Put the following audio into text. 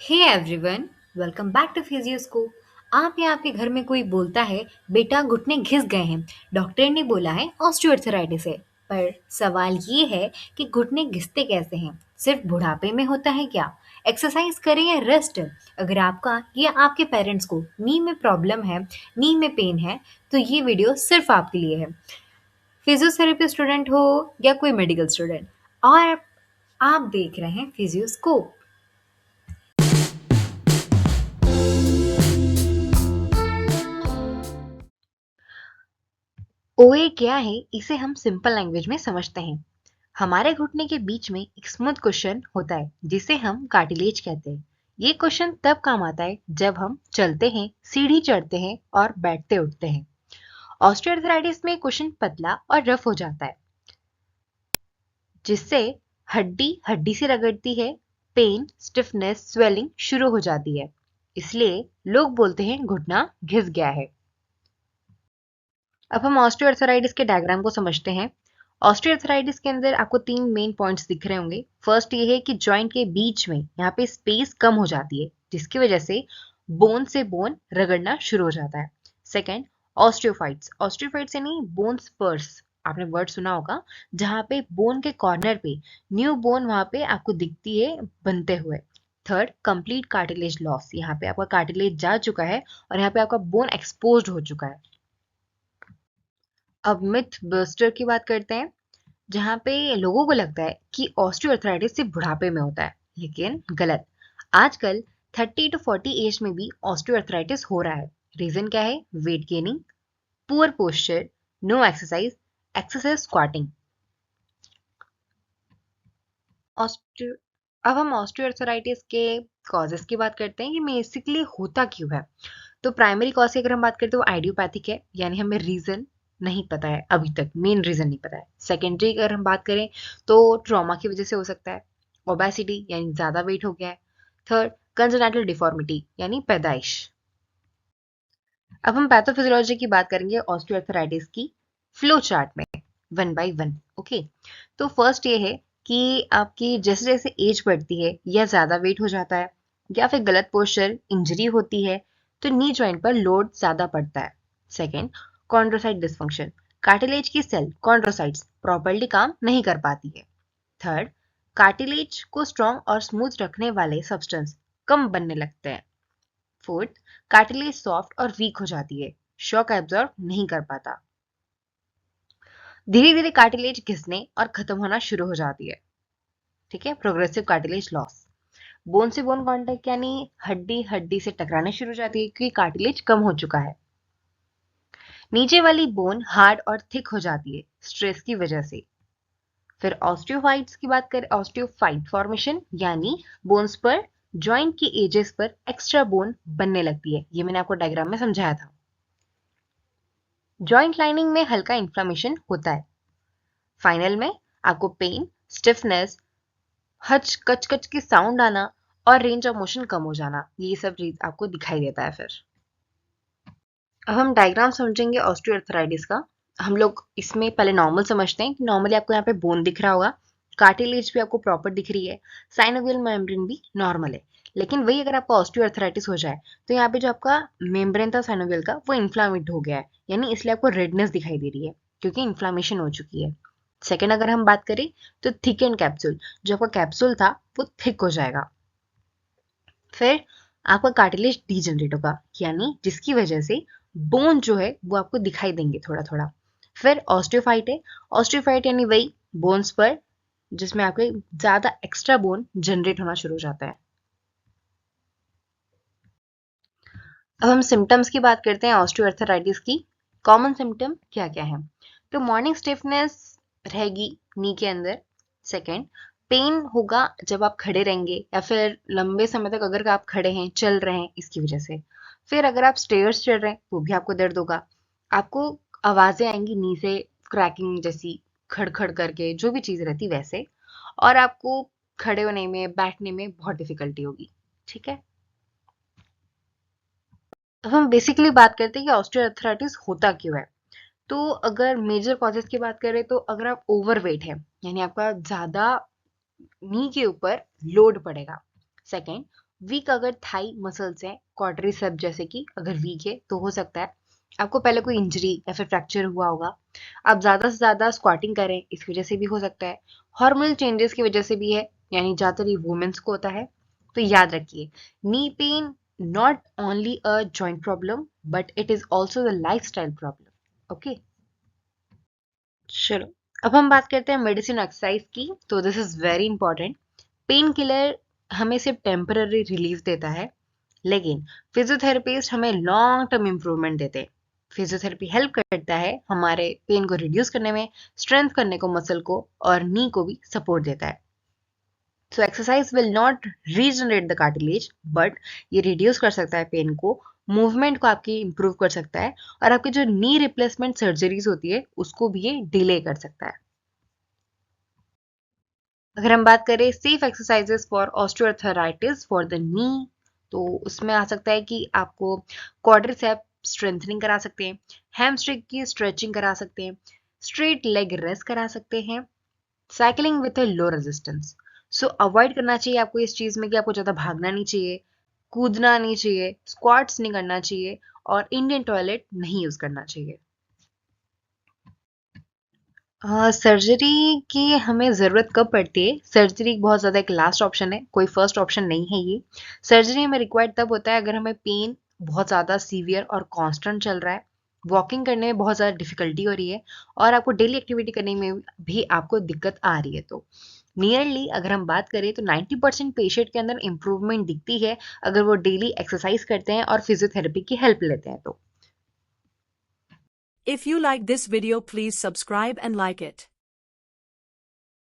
Hey everyone, welcome back to Physioscope. आप या आपके घर में कोई बोलता है बेटा घुटने घिस गए हैं, डॉक्टर ने बोला है ऑस्टियोआर्थराइटिस है। पर सवाल ये है कि घुटने घिसते कैसे हैं? सिर्फ बुढ़ापे में होता है क्या? एक्सरसाइज करें या रेस्ट? अगर आपका या आपके पेरेंट्स को नी में प्रॉब्लम है, नी में पेन है, तो ये वीडियो सिर्फ आपके लिए है। फिजियोथेरेपी स्टूडेंट हो या कोई मेडिकल स्टूडेंट, और आप देख रहे हैं फिजियोस्कोप। ओए क्या है, इसे हम सिंपल लैंग्वेज में समझते हैं। हमारे घुटने के बीच में एक स्मूथ कुशन होता है जिसे हम कार्टिलेज कहते हैं। ये कुशन तब काम आता है जब हम चलते हैं, सीढ़ी चढ़ते हैं और बैठते उठते हैं। ऑस्टियोआर्थराइटिस में कुशन पतला और रफ हो जाता है, जिससे हड्डी हड्डी से रगड़ती है, पेन, स्टिफनेस, स्वेलिंग शुरू हो जाती है। इसलिए लोग बोलते हैं घुटना घिस गया है। अब हम ऑस्टियोआर्थराइटिस के डायग्राम को समझते हैं। ऑस्टियोआर्थराइटिस के अंदर आपको तीन मेन पॉइंट्स दिख रहे होंगे। फर्स्ट ये है कि जॉइंट के बीच में यहाँ पे स्पेस कम हो जाती है, जिसकी वजह से बोन से बोन रगड़ना शुरू हो जाता है। Second, osteophytes. ऑस्टियोफाइट्स यानी बोन स्पर्स, आपने वर्ड सुना होगा, जहाँ पे बोन के कॉर्नर पे न्यू बोन वहाँ पे आपको दिखती है बनते हुए। Third, complete cartilage loss. यहाँ पे आपका कार्टिलेज जा चुका है और यहाँ पे आपका बोन एक्सपोज्ड हो चुका है। अब मिथ बस्टर की बात करते हैं, जहाँ पे लोगों को लगता है कि ऑस्टियोआर्थराइटिस सिर्फ बुढ़ापे में होता है, लेकिन गलत। आजकल 30 to 40 एज में भी ऑस्टियोआर्थराइटिस हो रहा है। रीजन क्या है? Weight gaining, poor posture, no exercise, excessive squatting. Osteo अब हम ऑस्टियोआर्थराइटिस के कॉजेस की बात करते हैं कि बेसिकली होता क्यों है। तो प्राइमरी कॉज की अगर हम बात करते हैं वो आइडियोपैथिक है, यानी हमें रीजन नहीं पता है, अभी तक मेन रीजन नहीं पता है। सेकेंडरी अगर हम बात करें तो ट्रॉमा की वजह से हो सकता है, ओबेसिटी यानी ज्यादा वेट हो गया है। थर्ड, कंजेनिटल डिफॉर्मिटी यानी पैदाइश। अब हम पैथोफिजियोलॉजी की बात करेंगे ऑस्टियोआर्थराइटिस की फ्लो चार्ट में, वन बाय वन। ओके, तो फर्स्ट ये है कि आपकी जैसे जैसे एज बढ़ती है या ज्यादा वेट हो जाता है या फिर गलत पोस्चर, इंजरी होती है, तो नी जॉइंट पर लोड ज्यादा पड़ता है। Second, chondrocyte dysfunction. कार्टिलेज की सेल कॉन्ड्रोसाइट्स प्रॉपरली काम नहीं कर पाती है। थर्ड, कार्टिलेज को स्ट्रॉन्ग और स्मूथ रखने वाले सब्सटेंस कम बनने लगते हैं। फोर्थ, कार्टिलेज सॉफ्ट और वीक हो जाती है, शॉक एब्जॉर्ब नहीं कर पाता। धीरे धीरे कार्टिलेज घिसने और खत्म होना शुरू हो जाती है। ठीक है, प्रोग्रेसिव कार्टिलेज लॉस। बोन से बोन कांटेक्ट यानी हड्डी हड्डी से टकराने शुरू हो जाती है क्योंकि कार्टिलेज कम हो चुका है। नीचे वाली बोन हार्ड और थिक हो जाती है स्ट्रेस की वजह से। फिर ऑस्टियोफाइट्स की बात करें, ऑस्टियोफाइट फॉर्मेशन यानी बोन्स पर, जॉइंट की एजेस पर एक्स्ट्रा बोन बनने लगती है। ये मैंने आपको डायग्राम में समझाया था। जॉइंट लाइनिंग में हल्का इन्फ्लामेशन होता है। फाइनल में आपको पेन, स्टिफनेस, हच कच कच की साउंड आना और रेंज ऑफ मोशन कम हो जाना, ये सब चीज आपको दिखाई देता है। फिर अब हम डायग्राम समझेंगे ऑस्टियोआर्थराइटिस का। हम लोग इसमें पहले नॉर्मल समझते हैं कि नॉर्मली आपको यहाँ पे बोन दिख रहा होगा, कार्टिलेज भी आपको प्रॉपर दिख रही है, साइनोवियल मेम्ब्रेन भी नॉर्मल है। लेकिन वही अगर आपको ऑस्टियोआर्थराइटिस हो जाए तो यहाँ पे जो आपका मेम्ब्रेन था साइनोवियल का वो इन्फ्लामेट हो गया है, यानी इसलिए आपको रेडनेस दिखाई दे रही है क्योंकि इन्फ्लामेशन हो चुकी है। सेकेंड अगर हम बात करें तो थिक एंड कैप्सूल, जो आपका कैप्सूल था वो थिक हो जाएगा। फिर आपका कार्टिलेज डीजनरेट होगा, यानी जिसकी वजह से बोन जो है वो आपको दिखाई देंगे थोड़ा थोड़ा। फिर ऑस्टियोफाइट है, ऑस्टियोफाइट यानी वही बोन्स पर जिसमें आपके ज्यादा एक्स्ट्रा बोन जनरेट होना शुरू हो जाता है। अब हम सिम्टम्स की बात करते हैं ऑस्टियोआर्थराइटिस की। कॉमन सिम्टम क्या क्या है? तो मॉर्निंग स्टिफनेस रहेगी नी के अंदर। सेकेंड, पेन होगा जब आप खड़े रहेंगे या फिर लंबे समय तक अगर आप खड़े हैं, चल रहे हैं इसकी वजह से। फिर अगर आप स्टेयर्स चढ़ रहे हैं तो भी आपको दर्द होगा। आपको आवाजें आएंगी नी से, क्रैकिंग जैसी, खड़ खड़ करके जो भी चीज रहती वैसे। और आपको खड़े होने में, बैठने में बहुत डिफिकल्टी होगी। ठीक है, अब हम बेसिकली बात करते हैं कि ऑस्टियोआर्थराइटिस होता क्यों है। तो अगर मेजर कॉजेस की बात करें तो अगर आप ओवरवेट है, यानी आपका ज्यादा नी के ऊपर लोड पड़ेगा। सेकेंड, वीक अगर थाई मसल्स हैं, क्वाड्रिसेप जैसे कि अगर वीक है तो हो सकता है आपको पहले कोई इंजरी या फिर फ्रैक्चर हुआ होगा। आप ज़्यादा से ज़्यादा स्क्वाटिंग करें, इस वजह से भी हो सकता है। हार्मोनल चेंजेस की वजह से भी है, यानी ज़्यादातर ये वुमेन्स को होता है। तो याद रखिए, knee pain not only a joint problem but it is also the lifestyle problem. Okay, चलो अब हम बात करते हैं मेडिसिन एक्सरसाइज की। तो this is very important. Pain killer हमें सिर्फ टेम्पररी रिलीफ देता है, लेकिन फिजियोथेरेपिस्ट हमें लॉन्ग टर्म इम्प्रूवमेंट देते हैं। फिजियोथेरेपी हेल्प करता है हमारे पेन को रिड्यूस करने में, स्ट्रेंथ करने को मसल को, और नी को भी सपोर्ट देता है। So exercise will not regenerate the cartilage, but ये रिड्यूस कर सकता है पेन को, मूवमेंट को आपकी इंप्रूव कर सकता है, और आपकी जो नी रिप्लेसमेंट सर्जरीज होती है उसको भी ये डिले कर सकता है। अगर हम बात करें safe exercises for osteoarthritis for the knee, तो उसमें आ सकता है कि आपको क्वाड्रिसेप स्ट्रेंथनिंग करा सकते हैं, हैमस्ट्रिंग की स्ट्रेचिंग करा सकते हैं, स्ट्रेट लेग रेस्ट करा सकते हैं, cycling with a low resistance. So avoid करना चाहिए आपको इस चीज में कि आपको ज्यादा भागना नहीं चाहिए, कूदना नहीं चाहिए, स्क्वाट्स नहीं करना चाहिए, और इंडियन टॉयलेट नहीं यूज करना चाहिए। सर्जरी की हमें ज़रूरत कब पड़ती है? सर्जरी बहुत ज़्यादा एक लास्ट ऑप्शन है, कोई फर्स्ट ऑप्शन नहीं है ये। सर्जरी हमें रिक्वायर्ड तब होता है अगर हमें पेन बहुत ज़्यादा सीवियर और कांस्टेंट चल रहा है, वॉकिंग करने में बहुत ज़्यादा डिफिकल्टी हो रही है, और आपको डेली एक्टिविटी करने में भी आपको दिक्कत आ रही है। तो नियरली अगर हम बात करें तो 90% पेशेंट के अंदर इम्प्रूवमेंट दिखती है अगर वो डेली एक्सरसाइज करते हैं और फिजियोथेरेपी की हेल्प लेते हैं तो। If you like this video, please subscribe and like it.